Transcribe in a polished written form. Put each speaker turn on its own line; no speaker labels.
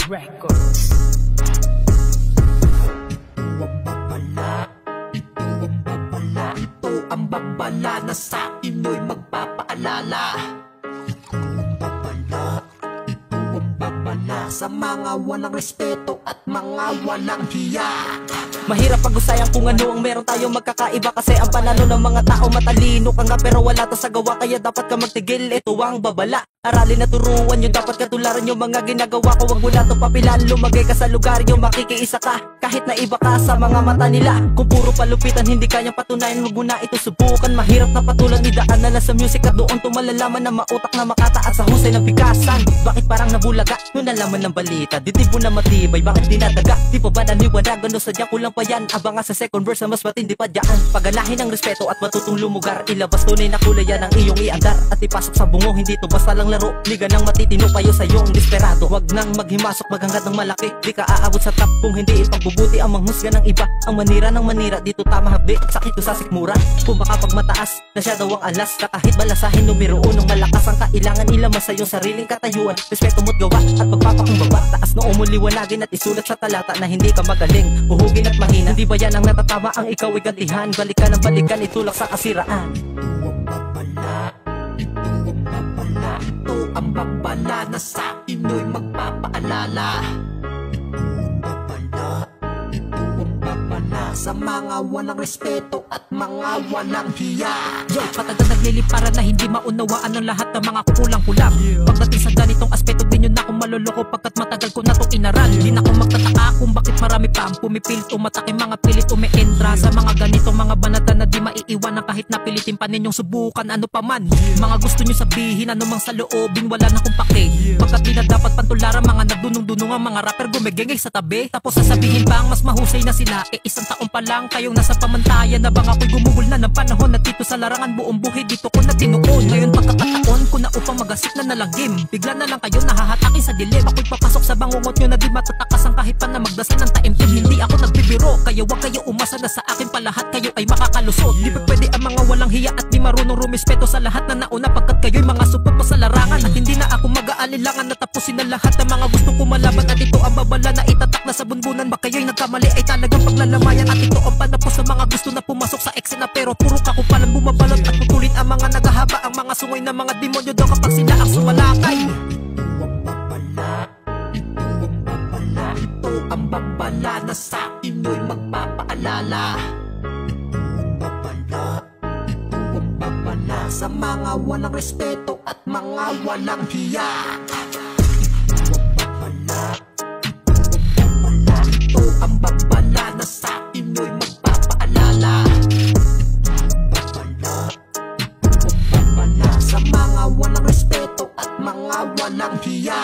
Records.
Ito ang babala na sa ino'y magpapaalala. Ito ang babala sa mga walang respeto at mga walang hiya.
Mahirap pag-usayan kung ano ang meron tayong magkakaiba, kasi ang panalo ng mga tao matalino ka nga pero wala to sa gawa, kaya dapat ka magtigil. Ito ang babala, aralin na turuan yun, dapat katularan yung mga ginagawa ko. Wag mo na to papilan, lumagay ka sa lugar yung makikiisa ka, kahit na iba ka sa mga mata nila. Kung puro palupitan hindi kayang patunayan, wag mo na ito subukan. Mahirap na patulan, idaan na lang sa music at doon to malalaman na mautak na makataas sa husay ng bikasan. Bakit parang nabulaga nung nalaman ng balita? Ditibo na matibay, bakit dinadaga? Di pa ba naniwanagan no sadya kulang pa yan? Abangan sa second verse na mas matindi pa dyan. Paganahin ng respeto at matutong lumugar, ilabas tunay na kulay yan ang iyong iandar, at ipasok sa bungo, hindi to basta lang laro. Liga ng matitino payo sa iyong desperado. Wag nang maghimasok, maghangad ng malaki, di ka aabot sa top kung hindi ipagbubuti ang manghusga ng iba. Ang manira ng manira, dito tama habdi, sakit to sa sikmura. Kung baka pag mataas na siya daw ang alas, kahit balasahin numero unong malakas ang kailangan ilaman sa iyong sariling katayuan. Respeto mo't gawa at pagpapakumbaba, taas na umuliwanagin at isulat sa talata na hindi ka magaling, uhugin at mahina. Hindi ba yan ang natatama ang ikaw ay gantihan? Balikan ang balikan, itulak sa kasiraan.
Ito ang babala na sa ino'y magpapaalala. Ito ang babala sa mga walang respeto at mga walang hiya.
Yo, patagal nagliliparan na hindi maunawaan ng lahat ng mga kukulang-kulang. Pagdating sa ganitong aspeto, di nyo na akong maloloko pagkat matagal ko na itong inaral. Di na ako magtataka kung bakit marami pa ang pumipilit umatake, mga pilit umeentra sa mga ganitong mga banata na di maiiwanan kahit napilitin pa ninyong subukan ano pa man. Mga gusto nyo sabihin, anumang sa loobing wala na kong pake, pagkat di na dapat pantularan mga nagdunong-dunong ang mga rapper gumegengay sa tabi. Tapos sasabihin pa ang mas mahusay na sila, isang taon pa lang kayong nasa pamantayan na bang ako'y gumugol na ng panahon na dito sa larangan buong buhay dito ko na tinuon. Ngayon pagkakataon ko na upang magasip na nalagim, bigla na lang kayo nahahatakin sa dilim. Ako'y papasok sa bangungot nyo na di matatakasan kahit pa na magdasal ng taimtim. Hindi ako nagbibiro, kaya wag kayo umasa na sa akin pa lahat kayo ay makakalusot. Di pa pwede ang mga walang hiya at di marunong rumispeto sa lahat na nauna, pagkat kayo'y mga supot pa sa larangan. At hindi na ako mag-aalilangan na tapusin na lahat ng mga gusto ko malaban. At ito ang babala na itatak na sa bunbunan, baka kayo'y nagkamali ay talagang paglalamayan. At ito ang panapos sa mga gusto na pumasok sa eksena, pero puro kakupalan bumabalot at putulin ang mga naghahaba, ang mga sungoy na mga demonyo daw kapag sila ang sumalakay.
Ito ang babala na sa ino'y magpapaalala. Ito ang babala sa mga walang respeto at mga walang hiya. Ito ang babala na sa ino'y magpapaalala. Ito ang babala sa mga walang respeto at mga walang hiya.